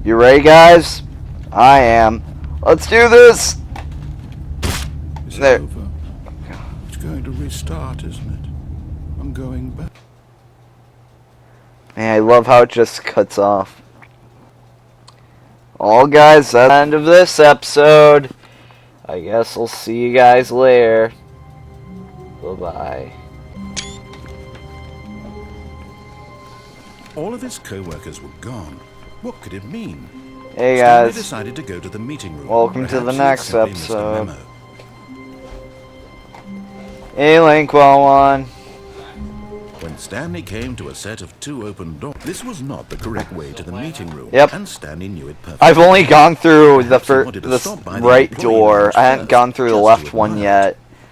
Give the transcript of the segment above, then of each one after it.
You ready, guys? I am. Let's do this! It's There. over. It's going to restart, isn't it? I'm going back. Man, I love how it just cuts off. All guys, that's the end of this episode. I guess I'll see you guys later. Bye-bye. All of his co-workers were gone. What could it mean? Hey Stanley guys, decided to go to the meeting room. welcome to the Perhaps he'd next simply missed a episode. memo. Hey Link, well on. When Stanley came to a set of 2 open doors, this was not the correct way to the meeting room. Yep. And Stanley knew it perfectly. I've only gone through the Perhaps he wanted to stop by the right employee door. lounge I haven't first, gone through the just left to one admire.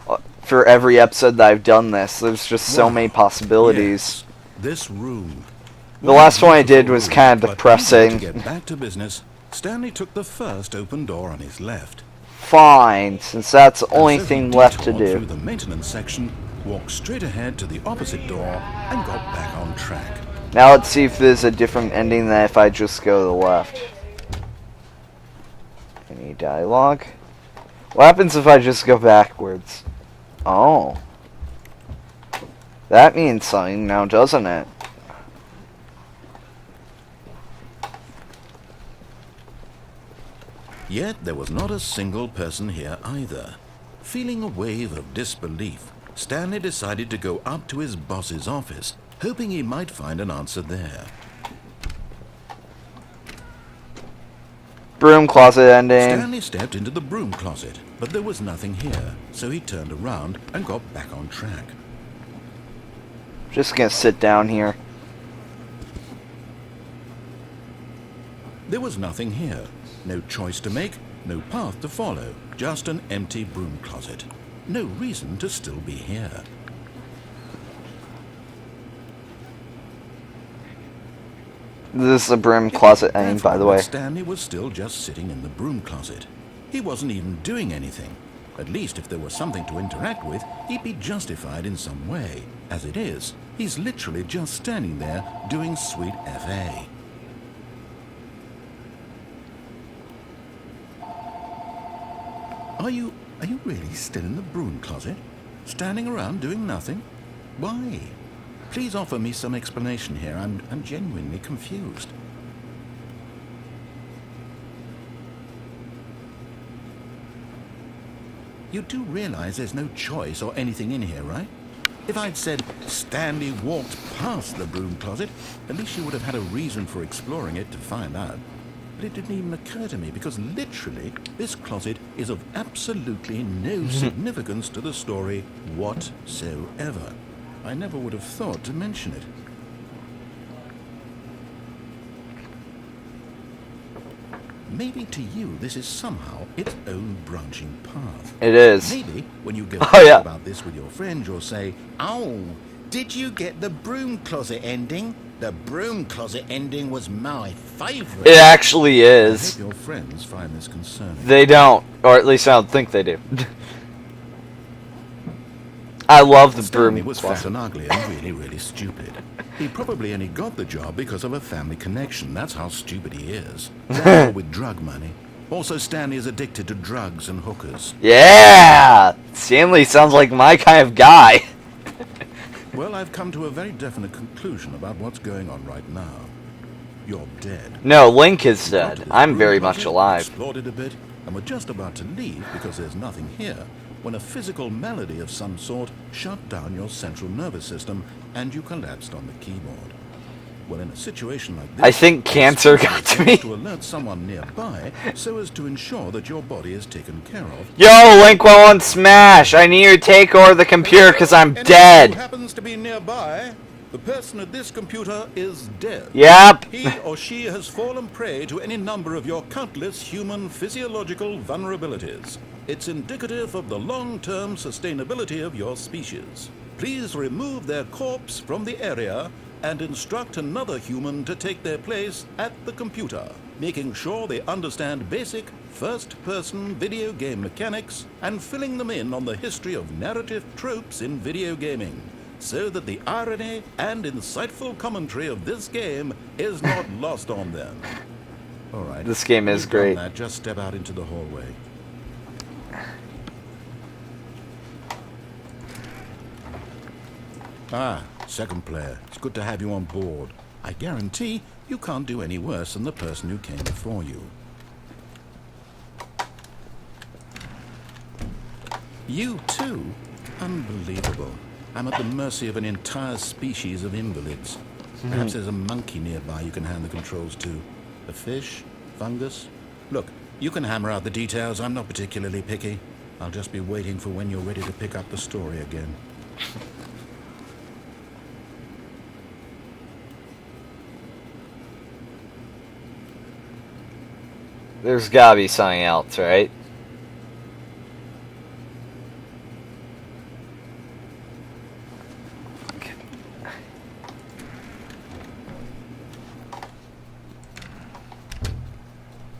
yet. For every episode that I've done this, there's just so Wow. many possibilities. Yes, this room. The last one I did was kind of But depressing. To get back to business, Stanley took the first open door on his left. Fine, since that's the only And so he thing left to detoured do. through the maintenance section, walked straight ahead to the opposite door, and got back on track. Now let's see if there's a different ending than if I just go to the left. Any dialogue? What happens if I just go backwards? Oh. That means something now, doesn't it? Yet there was not a single person here either. Feeling a wave of disbelief, Stanley decided to go up to his boss's office, hoping he might find an answer there. Broom closet ending. Stanley stepped into the broom closet, but there was nothing here, so he turned around and got back on track. Just gonna sit down here. There was nothing here. No choice to make, no path to follow, just an empty broom closet. No reason to still be here. This is a broom closet ending, by the way. Stanley was still just sitting in the broom closet. He wasn't even doing anything. At least if there was something to interact with, he'd be justified in some way. As it is, he's literally just standing there doing sweet FA. Are you really still in the broom closet? Standing around doing nothing? Why? Please offer me some explanation here. I'm genuinely confused. You do realize there's no choice or anything in here, right? If I'd said Stanley walked past the broom closet, at least you would have had a reason for exploring it to find out. But it didn't even occur to me because literally this closet is of absolutely no significance to the story whatsoever. I never would have thought to mention it. Maybe to you this is somehow its own branching path. It is. Maybe when you go about this with your friend, you'll say, "Oh, did you get the broom closet ending? The broom closet ending was my favorite." It actually I is. hope your friends find this concerning. They don't, or at least I don't think they do. I love the Stanley broom was fat closet. and ugly and really, really stupid. He probably only got the job because of a family connection. That's how stupid he is. Or with drug money. Also, Stanley is addicted to drugs and hookers. Yeah! Stanley sounds like my kind of guy. Well, I've come to a very definite conclusion about what's going on right now. You're dead. No, Link is Got to dead. this I'm broom very closet, much alive. Explored it a bit, and we're just about to leave because there's nothing here, when a physical malady of some sort shut down your central nervous system and you collapsed on the keyboard. Well, in a situation like this, I think cancer got to me. to alert someone nearby so as to ensure that your body is taken care of. Yo, Link 1 Smash! I need you to take over the computer because I'm Anyone dead. who happens to be nearby, the person at this computer is dead. Yep. He or she has fallen prey to any number of your countless human physiological vulnerabilities. It's indicative of the long-term sustainability of your species. Please remove their corpse from the area and instruct another human to take their place at the computer, making sure they understand basic first-person video game mechanics and filling them in on the history of narrative tropes in video gaming, so that the irony and insightful commentary of this game is not lost on them. All right. This game is You've done great. that. Just step out into the hallway. Ah, second player. It's good to have you on board. I guarantee you can't do any worse than the person who came before you. You too? Unbelievable. I'm at the mercy of an entire species of invalids. Perhaps there's a monkey nearby you can hand the controls to. A fish? Fungus? Look, you can hammer out the details. I'm not particularly picky. I'll just be waiting for when you're ready to pick up the story again. There's gotta be something else, right?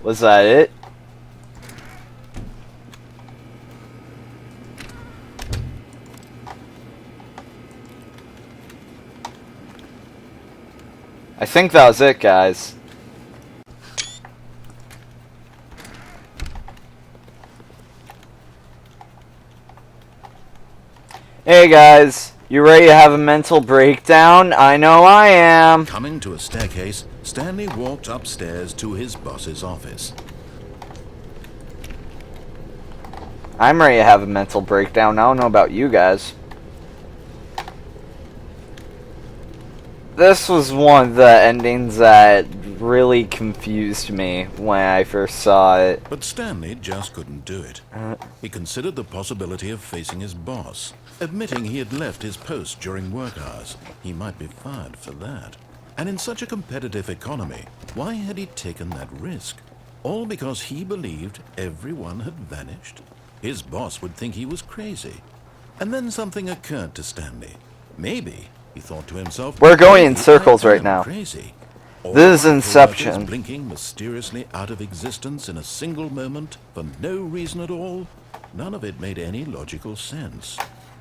Was that it? I think that was it, guys. Hey guys, you ready to have a mental breakdown? I know I am. Coming to a staircase, Stanley walked upstairs to his boss's office. I'm ready to have a mental breakdown. I don't know about you guys. This was one of the endings that really confused me when I first saw it. But Stanley just couldn't do it. He considered the possibility of facing his boss. Admitting he had left his post during work hours, he might be fired for that. And in such a competitive economy, why had he taken that risk? All because he believed everyone had vanished? His boss would think he was crazy. And then something occurred to Stanley. Maybe, he thought to himself, we're going in maybe circles I right am now. Crazy. All This is my Inception. coworkers blinking mysteriously out of existence in a single moment for no reason at all. None of it made any logical sense.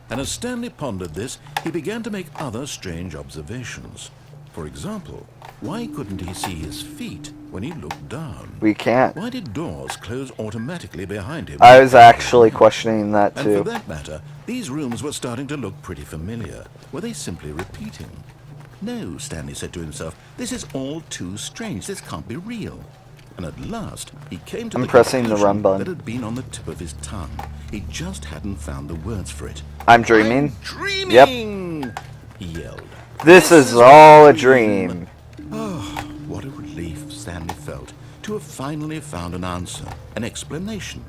And as Stanley pondered this, he began to make other strange observations. For example, why couldn't he see his feet when he looked down? We can't. Why did doors close automatically behind him? I was actually questioning that And too. for that matter, these rooms were starting to look pretty familiar. Were they simply repeating? No, Stanley said to himself, this is all too strange. This can't be real. And at last, he came to I'm the pressing the conclusion run button. that had been on the tip of his tongue. He just hadn't found the words for it. I'm dreaming. I'm dreaming! He yelled. This is all a dream. Oh, what a relief Stanley felt to have finally found an answer, an explanation.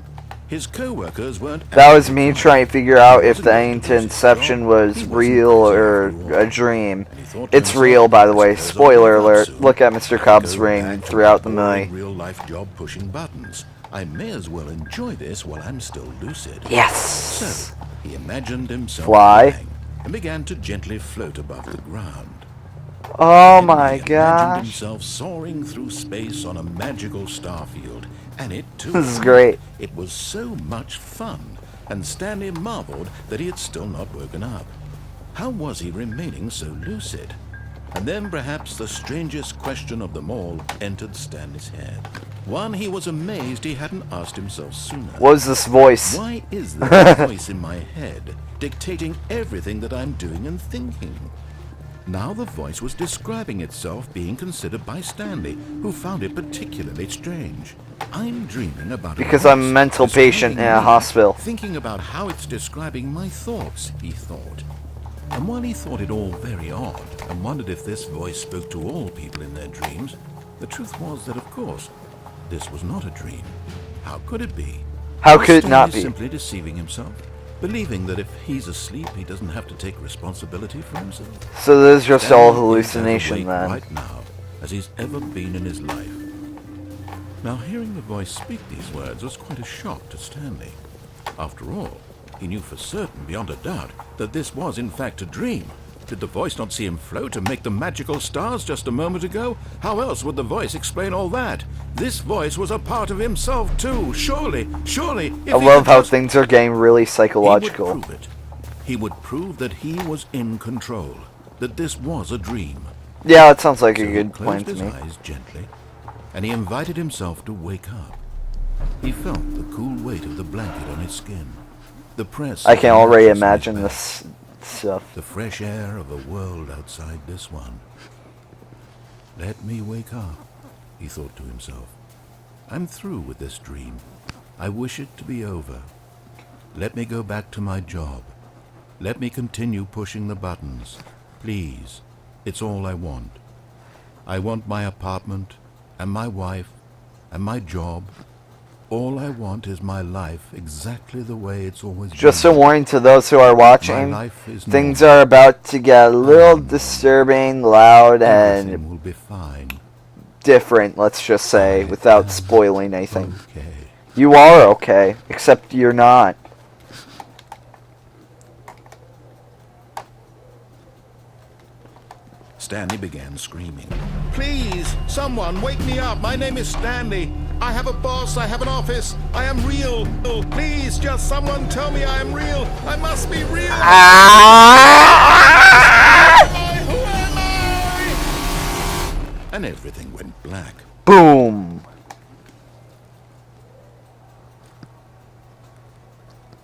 His co-workers weren't... That was me trying to figure out if the ending to Inception was real or a dream. It's real, by the way. Spoiler alert. Look at Mr. Cobb's ring throughout the movie. Real-life job pushing buttons. I may as well enjoy this while I'm still lucid. Yes! So, he imagined himself Fly. flying and began to gently float above the ground. Oh my He imagined gosh. himself soaring through space on a magical starfield, and it too. This is great. It was so much fun, and Stanley marveled that he had still not woken up. How was he remaining so lucid? And then perhaps the strangest question of them all entered Stanley's head. One he was amazed he hadn't asked himself sooner. What was this voice? Why is there a voice in my head dictating everything that I'm doing and thinking? Now the voice was describing itself being considered by Stanley, who found it particularly strange. I'm dreaming about Because I'm a mental patient in a hospital. Thinking about how it's describing my thoughts, he thought. And while he thought it all very odd, and wondered if this voice spoke to all people in their dreams, the truth was that, of course, this was not a dream. How could it be? How Was could it not Stanley be? simply deceiving himself? Believing that if he's asleep, he doesn't have to take responsibility for himself? So this is just all Stanley is as hallucination awake then. right now as he's ever been in his life. Now, hearing the voice speak these words was quite a shock to Stanley. After all, he knew for certain, beyond a doubt, that this was in fact a dream. Did the voice not see him float and make the magical stars just a moment ago? How else would the voice explain all that? This voice was a part of himself too, surely. I love how things are getting really psychological. He would prove it. He would prove that he was in control, that this was a dream. Yeah, that sounds like So a he good closed plan to his me. eyes gently and he invited himself to wake up. He felt the cool weight of the blanket on his skin, the press. I can already imagine this stuff. The fresh air of a world outside this one. Let me wake up, he thought to himself. I'm through with this dream. I wish it to be over. Let me go back to my job. Let me continue pushing the buttons. Please, it's all I want. I want my apartment, and my wife, and my job. All I want is my life exactly the way it's always been. Just a warning to those who are watching, things are about to get a little disturbing, loud, Everything will and be fine. different, let's just say, without spoiling anything. Okay. You are okay, except you're not. Stanley began screaming. Please, someone, wake me up. My name is Stanley. I have a boss. I have an office. I am real. Please, just someone tell me I am real. I must be real. Who am I? And everything went black. Boom!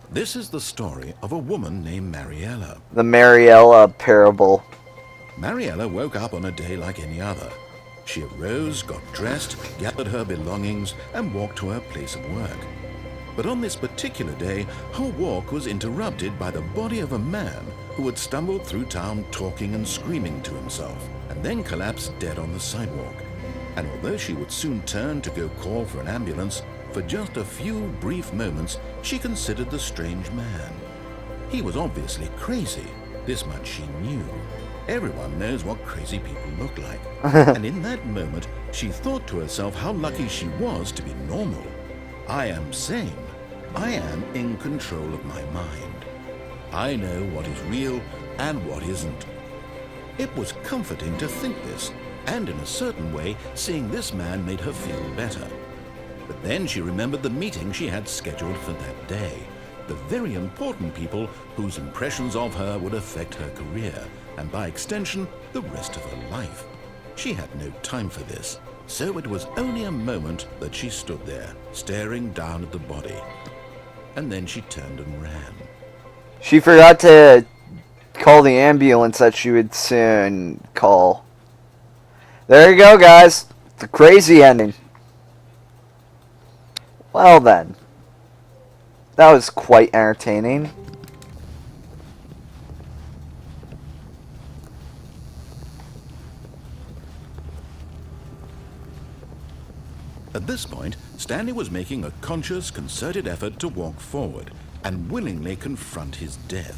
This is the story of a woman named Mariella. The Mariella parable. Mariella woke up on a day like any other. She arose, got dressed, gathered her belongings, and walked to her place of work. But on this particular day, her walk was interrupted by the body of a man who had stumbled through town talking and screaming to himself, and then collapsed dead on the sidewalk. And although she would soon turn to go call for an ambulance, for just a few brief moments, she considered the strange man. He was obviously crazy. This much she knew. Everyone knows what crazy people look like. And in that moment, she thought to herself how lucky she was to be normal. I am sane. I am in control of my mind. I know what is real and what isn't. It was comforting to think this, and in a certain way, seeing this man made her feel better. But then she remembered the meeting she had scheduled for that day. The very important people whose impressions of her would affect her career, and by extension, the rest of her life. She had no time for this, so it was only a moment that she stood there, staring down at the body. And then she turned and ran. She forgot to call the ambulance that she would soon call. There you go, guys. The crazy ending. Well then. That was quite entertaining. At this point, Stanley was making a conscious, concerted effort to walk forward and willingly confront his death.